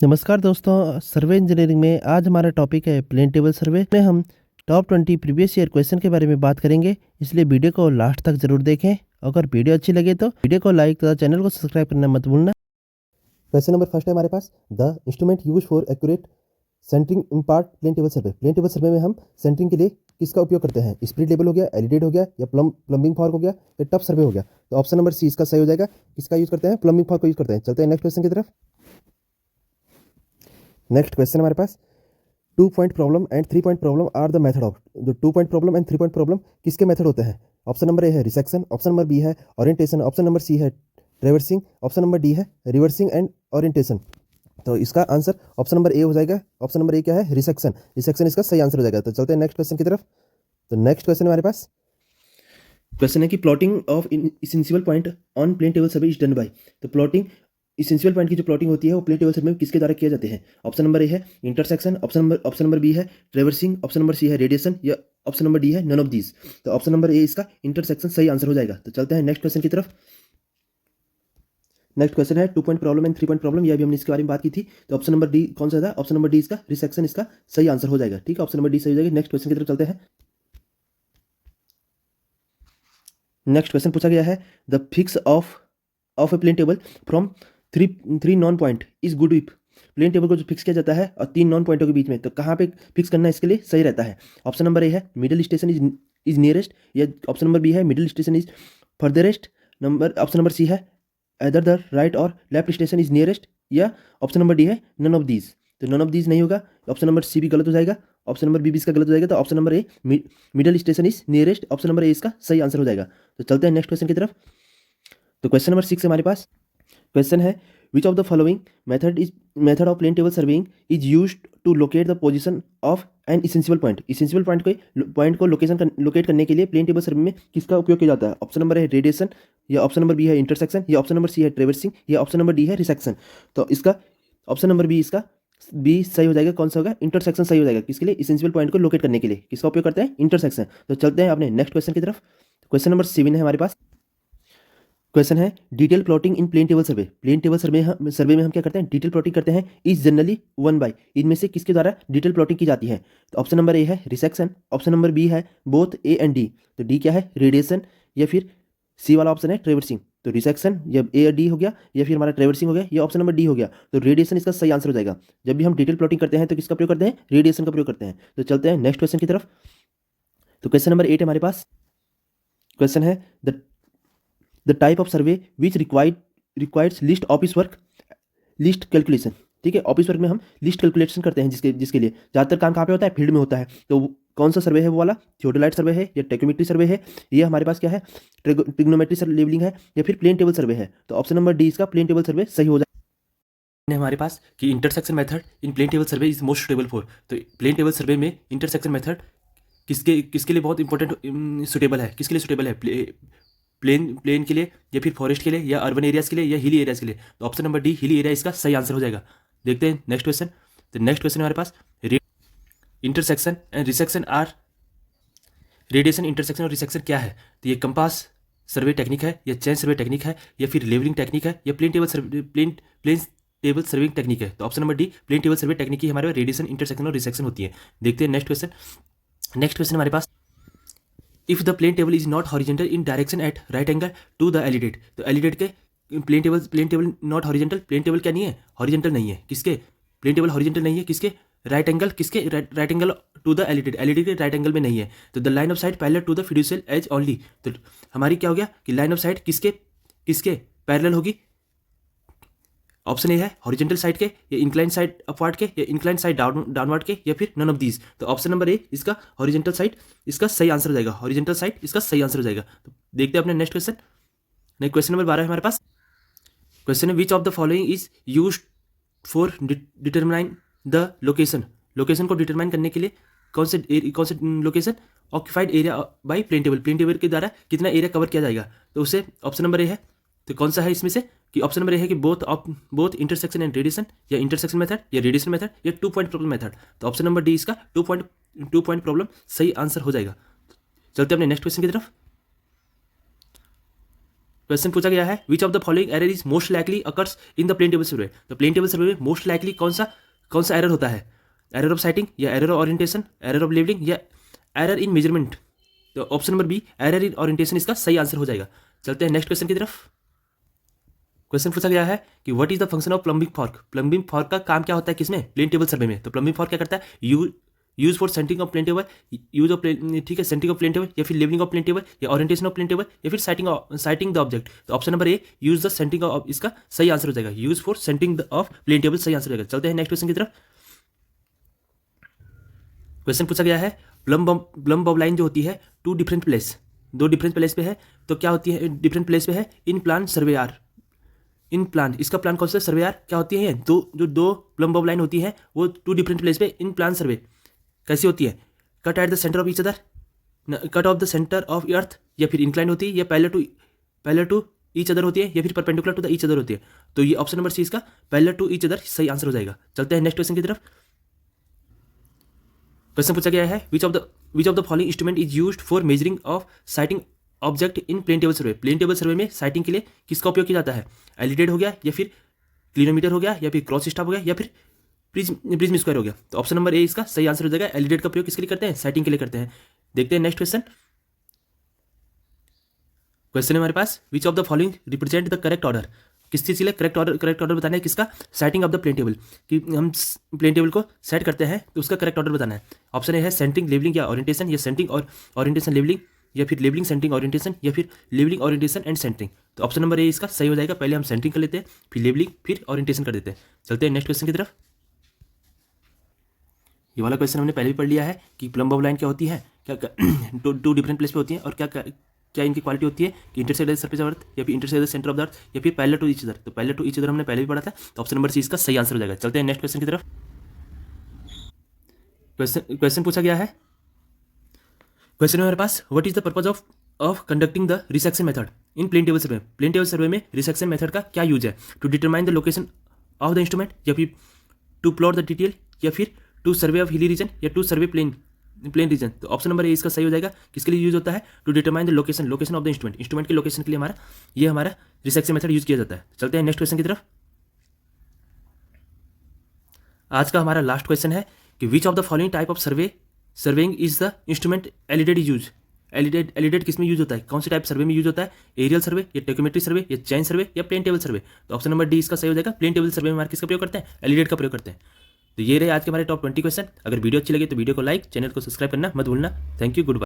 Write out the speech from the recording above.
नमस्कार दोस्तों, सर्वे इंजीनियरिंग में आज हमारा टॉपिक है प्लेन टेबल सर्वे में हम टॉप 20 प्रीवियस ईयर क्वेश्चन के बारे में बात करेंगे। इसलिए वीडियो को लास्ट तक जरूर देखें। अगर वीडियो अच्छी लगे तो वीडियो को लाइक तथा चैनल को सब्सक्राइब करना मत भूलना। क्वेश्चन नंबर फर्स्ट है हमारे पास, the instrument use for accurate centering in part plane table survey. Plane table survey में हम सेंटरिंग के लिए किसका उपयोग करते हैं? स्प्लिट लेवल हो गया, एलिडेट हो गया, या प्लम्बिंग फॉर्क हो गया, या टफ सर्वे हो गया। तो ऑप्शन नंबर सी इसका सही हो जाएगा। किसका यूज करते हैं? प्लम्बिंग फॉर्क का यूज करते हैं। चलते हैं नेक्स्ट क्वेश्चन की तरफ। नेक्स्ट क्वेश्चन हमारे पास, 2 point problem and 3 point problem are the method of. जो 2 point problem and 3 point problem किसके मेथड होते हैं? ऑप्शन नंबर ए है रिसेक्शन, ऑप्शन नंबर बी है ओरिएंटेशन, ऑप्शन नंबर सी है ट्रेवर्सिंग, ऑप्शन नंबर डी है रिवर्सिंग एंड ओरिएंटेशन। तो इसका आंसर ऑप्शन नंबर ए हो जाएगा। ऑप्शन नंबर ए क्या है? रिसेक्शन। रिसेक्शन इसका सही आंसर हो जाएगा। तो चलते हैं नेक्स्ट क्वेश्चन की तरफ। तो नेक्स्ट क्वेश्चन हमारे पास क्वेश्चन है कि plotting of essential point on plane table survey is done by. तो प्लॉटिंग इसेंशियल पॉइंट की जो प्लॉटिंग होती है वो प्लेन टेबल सर्वे में किसके द्वारा किया जाते हैं? ऑप्शन नंबर ए है इंटरसेक्शन, ऑप्शन नंबर बी है ट्रेवर्सिंग, ऑप्शन नंबर सी है रेडिएशन, या ऑप्शन नंबर डी है नन ऑफ दीज। तो ऑप्शन नंबर ए इसका इंटरसेक्शन सही आंसर हो जाएगा। तो चलते हैं नेक्स्ट क्वेश्चन की तरफ। नेक्स्ट क्वेश्चन है 2 point problem and 3 point problem. यह भी हमने इसके बारे में बात की थी। तो ऑप्शन नंबर डी कौन सा था? ऑप्शन नंबर डी इसका रिसेक्शन इसका सही आंसर हो जाएगा। ठीक है, ऑप्शन नंबर डी सही हो जाएगा। नेक्स्ट क्वेश्चन की तरफ चलते हैं। नेक्स्ट क्वेश्चन पूछा गया है, the fix of a plane table from three three known point is good if. Plane table को जो फिक्स किया जाता है और 3 नॉन पॉइंटों के बीच में, तो कहाँ पे फिक्स करना इसके लिए सही रहता है? ऑप्शन नंबर ए है मिडिल स्टेशन इज नियरेस्ट, या ऑप्शन नंबर बी है middle station is furthest, option number C है इधर द राइट और लेफ्ट स्टेशन इज नियरेस्ट, या ऑप्शन नंबर डी है नन ऑफ दीज। तो नन ऑफ दीज नहीं होगा, ऑप्शन नंबर सी भी गलत हो जाएगा, ऑप्शन नंबर बी भी इसका गलत हो जाएगा। तो option number a middle station is nearest, option number A इसका सही आंसर हो जाएगा। तो चलते हैं नेक्स्ट क्वेश्चन की तरफ। तो क्वेश्चन नंबर 6 हमारे पास क्वेश्चन है, which of the following method of plane table surveying is use to locate the position of an essential point. Essential point को लोकेट करने के लिए प्लेन टेबल सर्वे में किसका उपयोग किया जाता है? ऑप्शन नंबर है रेडिएशन, या ऑप्शन नंबर बी है इंटरसेक्शन, या ऑप्शन नंबर सी है ट्रेवर्सिंग, या ऑप्शन नंबर डी है रिसेक्शन। तो इसका ऑप्शन नंबर बी इसका बी सही हो जाएगा। कौन सा होगा? इंटरसेक्शन सही हो जाएगा। किसके लिए? इसेंशियल पॉइंट को लोकेट करने के लिए किसका उपयोग करते हैं? इंटरसेक्शन। तो चलते हैं अपने नेक्स्ट क्वेश्चन की तरफ। क्वेश्चन नंबर 7 है हमारे पास। क्वेश्चन है, detail plotting in plane table survey. Plane table survey में हम क्या करते हैं? डिटेल प्लॉटिंग करते हैं। Is generally one by. इनमें से किसके द्वारा डिटेल प्लॉटिंग की जाती है? तो ऑप्शन नंबर ए है रिसेक्शन, ऑप्शन नंबर बी है बोथ ए एंड डी। तो डी क्या है? रेडिएशन, या फिर सी वाला ऑप्शन है ट्रेवर्सिंग। तो रिसेक्शन या ए या डी हो गया, या फिर हमारा ट्रेवर्सिंग हो गया, या ऑप्शन नंबर डी हो गया। तो रेडिएशन इसका सही आंसर हो जाएगा। जब भी हम डिटेल प्लॉटिंग करते हैं तो किसका प्रयोग करते हैं? रेडिएशन का प्रयोग करते हैं। तो चलते हैं नेक्स्ट क्वेश्चन की तरफ। तो क्वेश्चन नंबर 8 हमारे पास क्वेश्चन है, the type of survey which requires list office work list calculation. ठीक है, ऑफिस वर्क में हम लिस्ट कैलकुलेशन करते हैं, जिसके लिए ज़्यादातर काम कहाँ पे होता है? फील्ड में होता है। तो कौन सा सर्वे है वो वाला? थियोडोलाइट सर्वे है, या टेक्नोमेट्री सर्वे है, ये हमारे पास क्या है? ट्रिग्नोमेट्री लेवलिंग है, या फिर प्लेन टेबल सर्वे है। तो ऑप्शन नंबर डी इसका प्लेन टेबल सर्वे सही हो जाए हमारे पास कि intersection method in plane table survey is most suitable for. तो प्लेन टेबल सर्वे में इंटरसेक्शन मेथड किसके लिए बहुत इंपॉर्टेंट सुटेबल है? किसके लिए सुटेबल है? प्लेन के लिए, या फिर फॉरेस्ट के लिए, या अर्बन एरियाज के लिए, या हिली एरियाज के लिए। तो option number D hilly area इसका सही आंसर हो जाएगा। देखते हैं नेक्स्ट क्वेश्चन। तो नेक्स्ट क्वेश्चन हमारे पास, intersection and resection or radiation. Intersection और रिसेक्शन क्या है? तो ये कंपास सर्वे टेक्निक है, या चेन सर्वे टेक्निक है, या फिर लेवलिंग टेक्निक है, या प्लेन टेबल सर्विंग टेक्निक है। तो option number D plane table survey technique ही हमारे रेडिएशन, इंटरसेक्शन और रिसेक्शन होती है। देखते हैं नेक्स्ट क्वेश्चन। नेक्स्ट क्वेश्चन हमारे पास, if the plane table is not horizontal in direction at right angle to the alidade. तो एलिडेट के plane table not horizontal. Plane table क्या नहीं है? हॉरिजेंटल नहीं है। किसके? प्लेन टेबल हॉरिजेंटल नहीं है। किसके? Right angle. किसके? Right angle to the alidade. Alidade के राइट एंगल में नहीं है। तो the line of sight parallel to the fiducial edge only. तो हमारी क्या हो गया कि लाइन ऑफ साइट किसके पैरेलल होगी? ऑप्शन ए है हॉरिजेंटल साइड के, या इंक्लाइन साइड अपवर्ड के, या इंक्लाइन साइड डाउनवर्ड के, या फिर नन ऑफ दीज। तो ऑप्शन नंबर ए इसका हॉरिजेंटल साइड इसका सही आंसर हो जाएगा। हॉरिजेंटल साइड इसका सही आंसर हो जाएगा। तो देखते हैं अपने next question. Next question number 12 है हमारे पास। क्वेश्चन है, which of the following is use for determine the location. Location को डिटरमाइन करने के लिए कौन से location occupied area by plane table. Plane table के द्वारा कितना एरिया कवर किया जाएगा? तो उसे ऑप्शन नंबर ए है। तो कौन सा है इसमें से? कि ऑप्शन नंबर ए है कि बोथ इंटरसेक्शन एंड रेडिएशन, या इंटरसेक्शन मेथड, या रेडिएशन मेथड, या 2 पॉइंट प्रॉब्लम मेथड। तो ऑप्शन नंबर डी इसका 2 पॉइंट प्रॉब्लम सही आंसर हो जाएगा। चलते हैं अपने नेक्स्ट क्वेश्चन की तरफ। क्वेश्चन पूछा गया है which of the following error is most likely occurs in the plane table survey. तो प्लेन टेबल सर्वे में मोस्ट लाइकली कौन सा एरर होता है? एरर ऑफ साइटिंग या error of orientation, error of levelling या एरर इन मेजरमेंट। तो option number B error in orientation इसका सही आंसर हो जाएगा। चलते हैं नेक्स्ट क्वेश्चन की तरफ। क्वेश्चन पूछा गया है कि what is the function of plumbing fork. Plumbing fork का काम क्या होता है किसमें? प्लेन टेबल सर्वे में। तो प्लम्बिंग फॉर्क क्या करता है? Use for centring of plane table, use of plane, ठीक है, सेंटिंग ऑफ प्लेन टेबल या फिर लेवलिंग ऑफ प्लेन टेबल या ओरिएंटेशन ऑफ प्लेन टेबल या फिर साइटिंग द ऑब्जेक्ट। तो option number A use the centring of, इसका सही आंसर हो जाएगा। Use for centring of plane table सही आंसर हो जाएगा। चलते हैं नेक्स्ट क्वेश्चन की तरफ। क्वेश्चन पूछा गया है प्लम बॉब लाइन जो होती है दो डिफरेंट प्लेस पे है, तो क्या होती है? डिफरेंट प्लेस पे है in plan survey are. In plan, इसका प्लान कौन सा सर्वे आर क्या होती है? दो प्लम बॉब लाइन होती है वो टू डिफरेंट प्लेस पे इन प्लान सर्वे कैसी होती है? Cut at the centre of each other, cut off the centre of earth, या फिर इंक्लाइन होती है, या पैरेलल टू ईच अदर होती है, या फिर perpendicular to the each other होती है। तो ये ऑप्शन नंबर सी इसका पैरेलल टू ईच अदर सही आंसर हो जाएगा। चलते हैं नेक्स्ट क्वेश्चन की तरफ। क्वेश्चन पूछा गया है which of the following instrument is used for measuring of sighting object in plane table survey. Plane table survey में साइटिंग के लिए किसका उपयोग किया जाता है? एलिडेड हो गया, या फिर क्लिनोमीटर हो गया, या फिर क्रॉस स्टाफ हो गया, या फिर प्रिज्म स्क्वायर हो गया। तो ऑप्शन नंबर ए इसका सही आंसर हो जाएगा। एलिडेड का प्रयोग किसके लिए करते हैं? साइटिंग के लिए करते हैं। देखते हैं नेक्स्ट क्वेश्चन। क्वेश्चन है हमारे पास which of the following represent the correct order. किस चीज़ के लिए करेक्ट ऑर्डर बताना है? किसका? Sighting of the plane table, कि हम प्लेन टेबल को सेट करते हैं तो उसका करेक्ट ऑर्डर बताना है। ऑप्शन ए है सेंटिंग लेवलिंग या ओरिएंटेशन, या सेंटिंग और ओरिएंटेशन लेवलिंग, या फिर लेवलिंग सेंटिंग ओरिएंटेशन, या फिर लेवलिंग ओरिएंटेशन एंड सेंटिंग। तो ऑप्शन नंबर ए इसका सही हो जाएगा। पहले हम सेंटिंग कर लेते हैं, फिर लेवलिंग, फिर ओरिएंटेशन कर देते हैं। चलते हैं नेक्स्ट क्वेश्चन की तरफ। ये वाला क्वेश्चन हमने पहले भी पढ़ लिया है कि प्लम बॉब लाइन क्या होती है, क्या टू डिफरेंट प्लेस पे होती है, और क्या इनकी क्वालिटी होती है कि intersect the surface of earth, या फिर intersect the centre of the earth, या फिर पैरेलल टू ईच अदर। तो पैरेलल टू ईच अदर हमने पहले भी पढ़ा था। तो ऑप्शन नंबर सी इसका सही आंसर हो जाएगा। चलते हैं नेक्स्ट क्वेश्चन की तरफ। क्वेश्चन पूछा गया है, क्वेश्चन है हमारे पास what is the purpose of conducting the resection method in plane table survey. Plane table survey में रिसेक्शन मेथड का क्या यूज है? To determine the location of the instrument, या फिर टू प्लॉट द डिटेल, या फिर to survey of hilly region, या to survey plain region. तो ऑप्शन नंबर ए इसका सही हो जाएगा। किसके लिए यूज होता है? To determine the location of the instrument के लोकेशन के लिए हमारा रिसेक्शन मेथड यूज किया जाता है। चलते हैं नेक्स्ट क्वेश्चन की तरफ। आज का हमारा लास्ट क्वेश्चन है कि विच of the following type of surveying is the instrument elided use. Elided किस में यूज होता है? कौन सी टाइप सर्वे में यूज होता है? एरियल सर्वे, या टेकोमेट्री सर्वे, या चैन सर्वे, या प्लेन टेबल सर्वे। तो ऑप्शन नंबर डी इसका सही हो जाएगा। प्लेन टेबल सर्वे में हमारे किसका प्रयोग करते हैं? एलिडेड का प्रयोग करते हैं। तो ये रहे आज के हमारे टॉप 20 क्वेश्चन। अगर वीडियो अच्छी लगे तो वीडियो को लाइक, चैनल को सब्सक्राइब करना मत भूलना। Thank you, good bye.